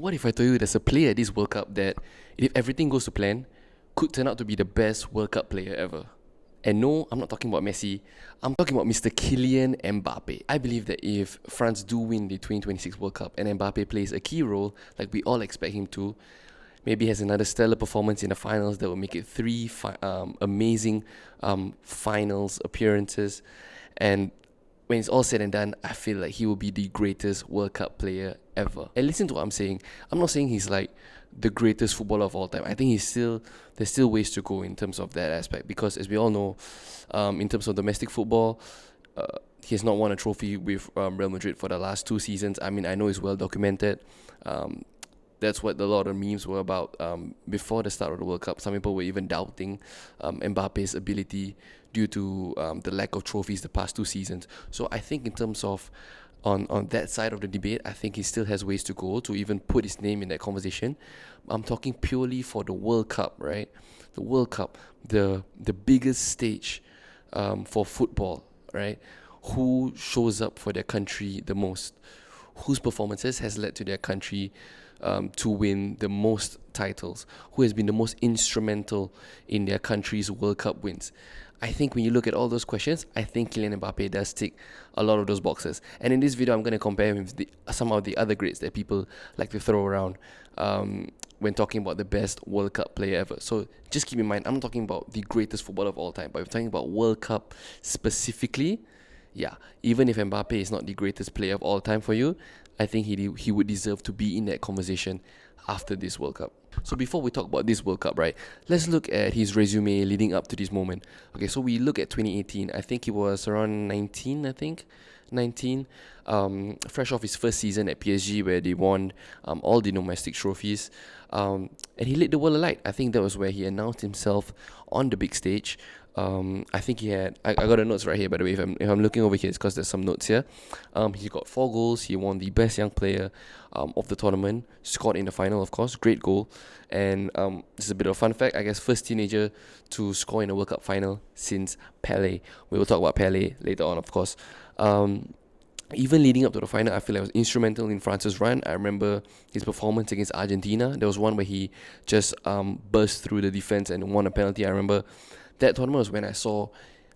What if I told you there's a player at this World Cup that, if everything goes to plan, could turn out to be the best World Cup player ever? And no, I'm not talking about Messi. I'm talking about Mr. Kylian Mbappe. I believe that if France do win the 2026 World Cup and Mbappe plays a key role, like we all expect him to, maybe has another stellar performance in the finals that will make it three amazing finals appearances, and when it's all said and done, I feel like he will be the greatest World Cup player ever. And listen to what I'm saying. I'm not saying he's like the greatest footballer of all time. I think there's still ways to go in terms of that aspect, because as we all know, in terms of domestic football, he has not won a trophy with Real Madrid for the last 2 seasons. I mean, I know it's well documented. Um, that's what a lot of memes were about before the start of the World Cup. Some people were even doubting Mbappe's ability due to the lack of trophies the past 2 seasons. So I think in terms of on that side of the debate, I think he still has ways to go to even put his name in that conversation. I'm talking purely for the World Cup, right? The World Cup, the biggest stage for football, right? Who shows up for their country the most? Whose performances has led to their country to win the most titles? Who has been the most instrumental in their country's World Cup wins? I think when you look at all those questions, I think Kylian Mbappe does tick a lot of those boxes. And in this video, I'm going to compare him with some of the other grades that people like to throw around when talking about the best World Cup player ever. So just keep in mind, I'm not talking about the greatest footballer of all time, but we're talking about World Cup specifically. Yeah, even if Mbappe is not the greatest player of all time for you, I think he would deserve to be in that conversation after this World Cup. So before we talk about this World Cup, right, let's look at his resume leading up to this moment. Okay, so we look at 2018. I think he was around 19, I think. 19, fresh off his first season at PSG where they won all the domestic trophies. And he lit the world alight. I think that was where he announced himself on the big stage. I think he had. I got the notes right here. By the way, if I'm looking over here, it's because there's some notes here. He got 4 goals. He won the best young player of the tournament. Scored in the final, of course. Great goal. And this is a bit of a fun fact. I guess first teenager to score in a World Cup final since Pele. We will talk about Pele later on, of course. Even leading up to the final, I feel like it was instrumental in France's run. I remember his performance against Argentina. There was one where he just burst through the defense and won a penalty. I remember that tournament was when I saw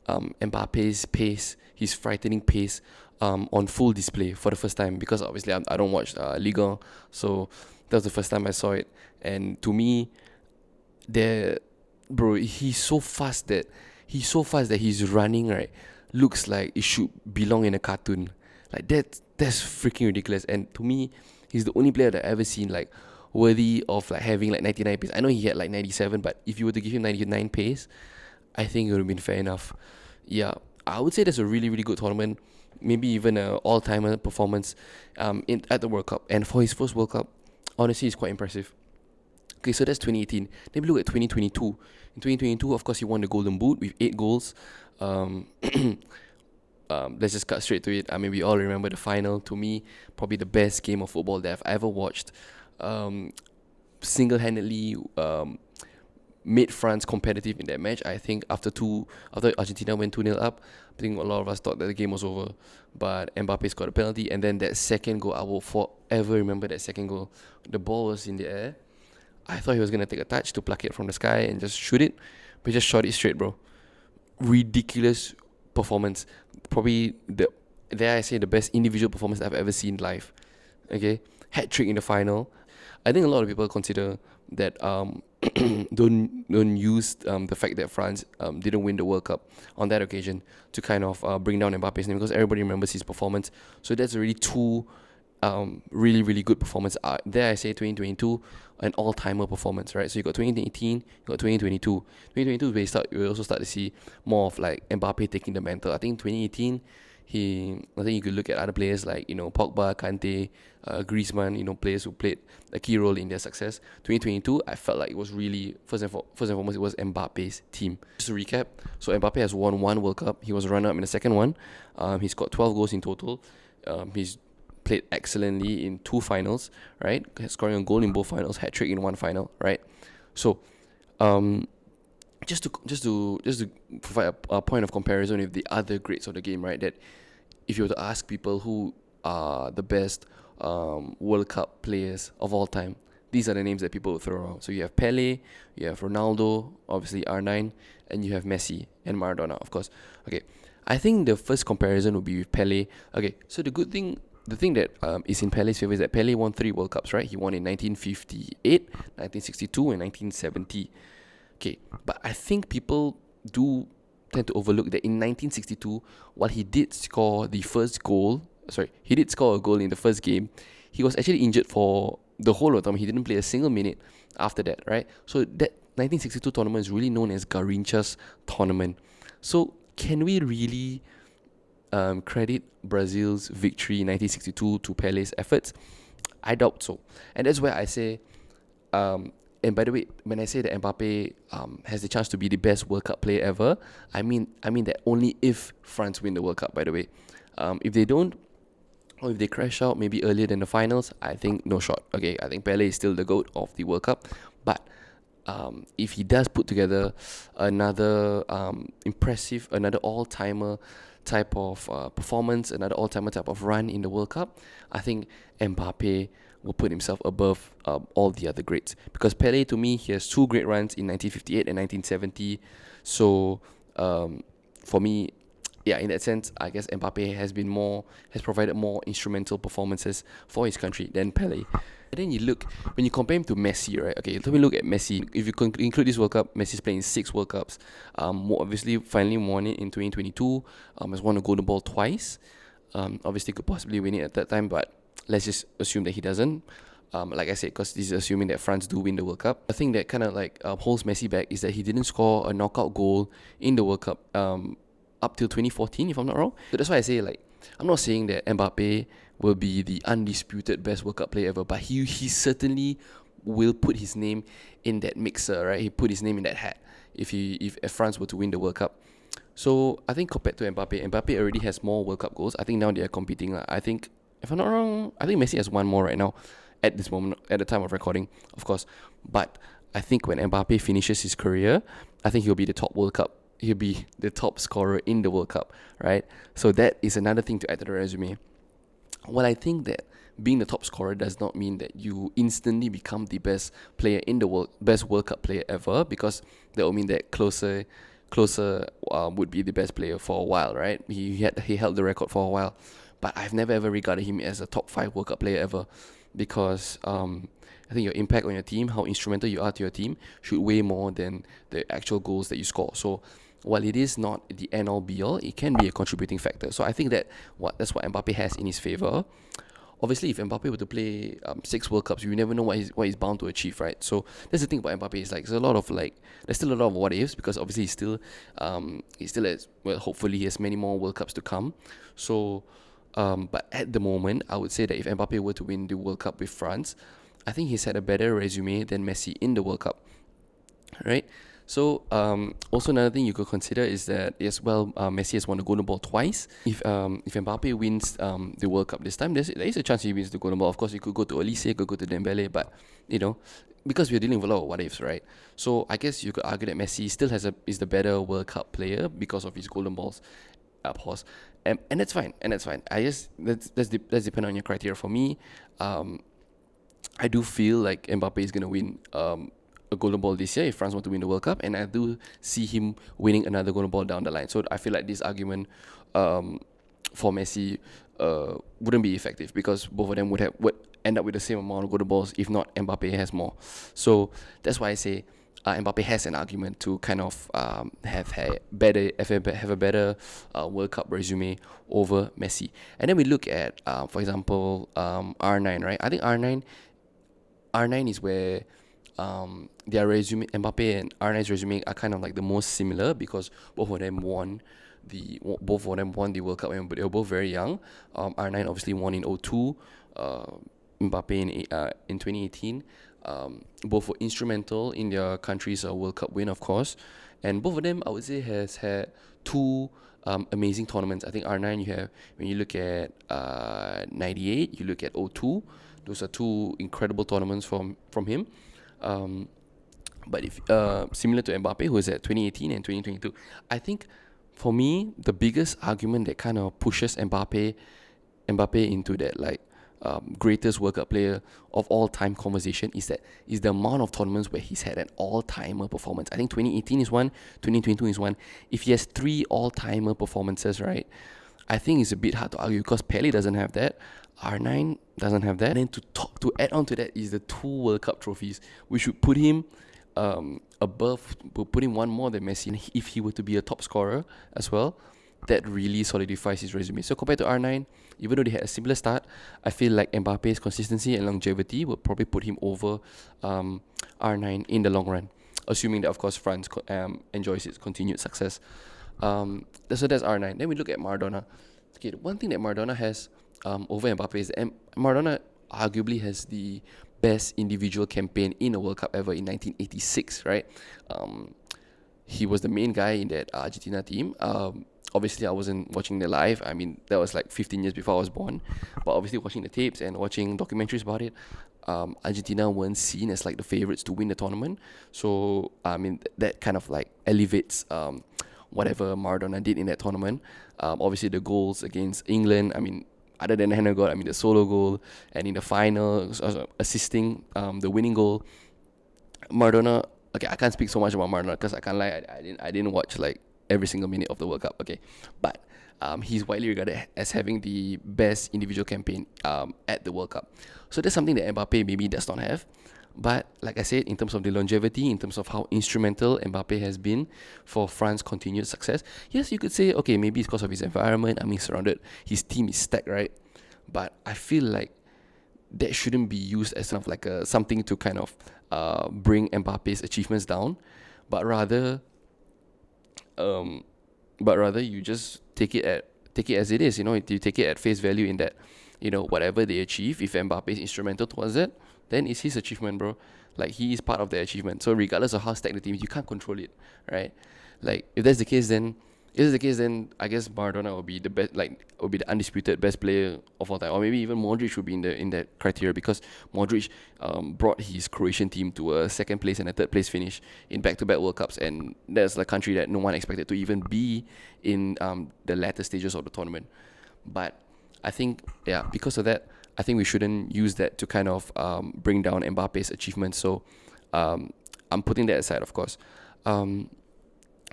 Mbappe's pace, his frightening pace, on full display for the first time. Because obviously I don't watch Ligue 1, so that was the first time I saw it. And to me, bro, he's so fast that he's running, right, looks like it should belong in a cartoon. Like that's freaking ridiculous. And to me, he's the only player that I've ever seen like worthy of like having like 99 pace. I know he had like 97, but if you were to give him 99 pace, I think it would have been fair enough. Yeah, I would say that's a really, really good tournament. Maybe even an all-timer performance at the World Cup. And for his first World Cup, honestly, it's quite impressive. Okay, so that's 2018. Then we look at 2022. In 2022, of course, he won the Golden Boot with 8 goals. Um, let's just cut straight to it. I mean, we all remember the final. To me, probably the best game of football that I've ever watched. Single-handedly made France competitive in that match. I think after Argentina went 2-0 up, I think a lot of us thought that the game was over. But Mbappe scored a penalty, and then that second goal, I will forever remember that second goal. The ball was in the air. I thought he was gonna take a touch to pluck it from the sky and just shoot it, but he just shot it straight, bro. Ridiculous performance. Probably I say the best individual performance I've ever seen live. Okay, hat trick in the final. I think a lot of people consider that don't use the fact that France didn't win the World Cup on that occasion to kind of bring down Mbappe's name, because everybody remembers his performance. So that's already two really, really good performance. There I say 2022, an all-timer performance, right? So you got 2018, you got 2022. 2022 we also start to see more of like Mbappe taking the mantle. I think 2018, I think you could look at other players like, Pogba, Kante, Griezmann, players who played a key role in their success. 2022, I felt like it was really, first and foremost, it was Mbappe's team. Just to recap, so Mbappe has won 1 World Cup. He was a runner-up in the second one. He scored 12 goals in total. He's played excellently in 2 finals, right? Scoring a goal in both finals, hat trick in 1 final, right? So, just to provide a point of comparison with the other grades of the game, right? That if you were to ask people who are the best World Cup players of all time. These are the names that people will throw around. So you have Pele, you have Ronaldo, obviously R9, and you have Messi and Maradona, of course. Okay, I think the first comparison would be with Pele. Okay, so the thing that is in Pele's favor is that Pele won 3 World Cups, right? He won in 1958, 1962, and 1970. Okay, but I think people do tend to overlook that in 1962, while he did score the first goal, he did score a goal in the first game, he was actually injured for the whole of the time. He didn't play a single minute after that, right? So that 1962 tournament is really known as Garrincha's tournament. So can we really credit Brazil's victory in 1962 to Pele's efforts? I doubt so. And that's where I say, and by the way, when I say that Mbappe has the chance to be the best World Cup player ever, I mean that only if France win the World Cup, by the way. If they don't, or if they crash out maybe earlier than the finals, I think no shot. Okay, I think Pele is still the GOAT of the World Cup. But if he does put together another impressive, another all-timer type of performance, another all-timer type of run in the World Cup, I think Mbappe will put himself above all the other greats. Because Pele, to me, he has 2 great runs in 1958 and 1970. So for me, yeah, in that sense, I guess Mbappe has provided more instrumental performances for his country than Pele. And then when you compare him to Messi, right? Okay, let me look at Messi. If you include this World Cup, Messi's playing 6 World Cups. Obviously, finally won it in 2022. Has won a Golden Ball twice. Obviously, could possibly win it at that time, but let's just assume that he doesn't. Like I said, because this is assuming that France do win the World Cup. The thing that kind of holds Messi back is that he didn't score a knockout goal in the World Cup up till 2014, if I'm not wrong. So that's why I say, I'm not saying that Mbappe will be the undisputed best World Cup player ever, but he certainly will put his name in that mixer, right? He put his name in that hat if France were to win the World Cup. So I think compared to Mbappe already has more World Cup goals. I think now they are competing. I think, if I'm not wrong, I think Messi has 1 more right now at this moment, at the time of recording, of course. But I think when Mbappe finishes his career, I think he'll be he'll be the top scorer in the World Cup, right? So that is another thing to add to the resume. Well, I think that being the top scorer does not mean that you instantly become the best player in the world, best World Cup player ever, because that will mean that Closer would be the best player for a while, right? He held the record for a while, but I've never ever regarded him as a top 5 World Cup player ever, because I think your impact on your team, how instrumental you are to your team, should weigh more than the actual goals that you score. So while it is not the end-all be-all, it can be a contributing factor. So I think that's what Mbappe has in his favor. Obviously, if Mbappe were to play 6 World Cups, you never know what he's bound to achieve, right? So that's the thing about Mbappe. Is there's still a lot of what ifs, because obviously he still has, well, hopefully he has many more World Cups to come. So, but at the moment, I would say that if Mbappe were to win the World Cup with France, I think he's had a better resume than Messi in the World Cup, right? So also another thing you could consider is that Messi has won the Golden Ball twice. If Mbappe wins the World Cup this time, there is a chance he wins the Golden Ball. Of course, it could go to Olise, it could go to Dembele, but because we're dealing with a lot of what ifs, right? So I guess you could argue that Messi still is the better World Cup player because of his Golden Balls, of course, and that's fine. I guess that's dependent on your criteria. For me, I do feel like Mbappe is gonna win a Golden Ball this year if France want to win the World Cup, and I do see him winning another Golden Ball down the line. So I feel like this argument for Messi wouldn't be effective, because both of them would end up with the same amount of Golden Balls, if not Mbappe has more. So that's why I say Mbappe has an argument to kind of have a better World Cup resume over Messi. And then we look at, for example, R9, right? I think R9 is where their resume, Mbappe and R9's resume, are kind of like the most similar, because both of them won the World Cup when they were both very young. R9 obviously won in 2002, Mbappe in 2018. Both were instrumental in their country's World Cup win, of course, and both of them, I would say, has had 2 amazing tournaments. I think R9, when you look at 98, you look at 02. Those are 2 incredible tournaments from him. But if similar to Mbappe, who is at 2018 and 2022, I think for me the biggest argument that kind of pushes Mbappe into that greatest World Cup player of all time conversation is the amount of tournaments where he's had an all-timer performance. I think 2018 is one, 2022 is one. If he has 3 all-timer performances, right, I think it's a bit hard to argue because Pele doesn't have that, R9 doesn't have that, and then to add on to that is the 2 World Cup trophies, which would put him put him one more than Messi. And if he were to be a top scorer as well, that really solidifies his resume. So compared to R9, even though they had a similar start, I feel like Mbappe's consistency and longevity will probably put him over R9 in the long run, assuming that of course France enjoys its continued success. So that's R9. Then we look at Maradona. Okay, the one thing that Maradona has over Mbappe is that Maradona arguably has the best individual campaign in a World Cup ever in 1986, right? He was the main guy in that Argentina team. Obviously, I wasn't watching the live. I mean, that was like 15 years before I was born. But obviously, watching the tapes and watching documentaries about it, Argentina weren't seen as like the favourites to win the tournament. So, I mean, that kind of like elevates whatever Maradona did in that tournament. Obviously, the goals against England, I mean, other than the hand goal, I mean, the solo goal, and in the final, assisting the winning goal. Maradona, okay, I can't speak so much about Maradona because I can't lie, I didn't watch like every single minute of the World Cup, okay, but he's widely regarded as having the best individual campaign at the World Cup. So that's something that Mbappe maybe does not have. But like I said, in terms of the longevity, in terms of how instrumental Mbappe has been for France's continued success, yes, you could say, okay, maybe it's because of his environment. I mean, surrounded, his team is stacked, right? But I feel like that shouldn't be used as kind of like something to kind of bring Mbappe's achievements down, but rather you just take it as it is. You know, you take it at face value in that, you know, whatever they achieve, if Mbappe is instrumental towards it, then it's his achievement, bro. Like, he is part of the achievement. So regardless of how stacked the team is, you can't control it, right? Like, if that's the case, then I guess Maradona will be the best, like, will be the undisputed best player of all time, or maybe even Modric would be in that criteria, because Modric brought his Croatian team to a second place and a third place finish in back-to-back World Cups, and that's a country that no one expected to even be in the latter stages of the tournament. But I think, yeah, because of that, I think we shouldn't use that to kind of bring down Mbappe's achievements. So I'm putting that aside, of course.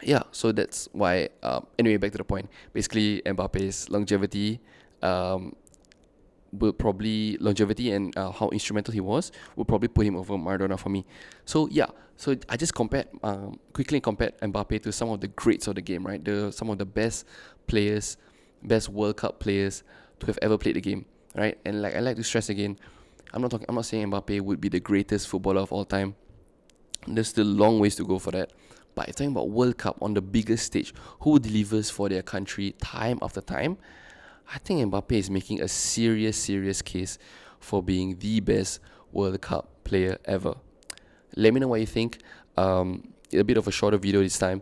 Yeah, so that's why. Anyway, back to the point. Basically, Mbappe's longevity and how instrumental he was will probably put him over Maradona for me. So yeah, so I just quickly compared Mbappe to some of the greats of the game, right? Some of the best players, best World Cup players to have ever played the game, right? And like I like to stress again, I'm not saying Mbappe would be the greatest footballer of all time. There's still long ways to go for that. But if talking about World Cup on the biggest stage, who delivers for their country time after time, I think Mbappe is making a serious case for being the best World Cup player ever. Let me know what you think. A bit of a shorter video this time.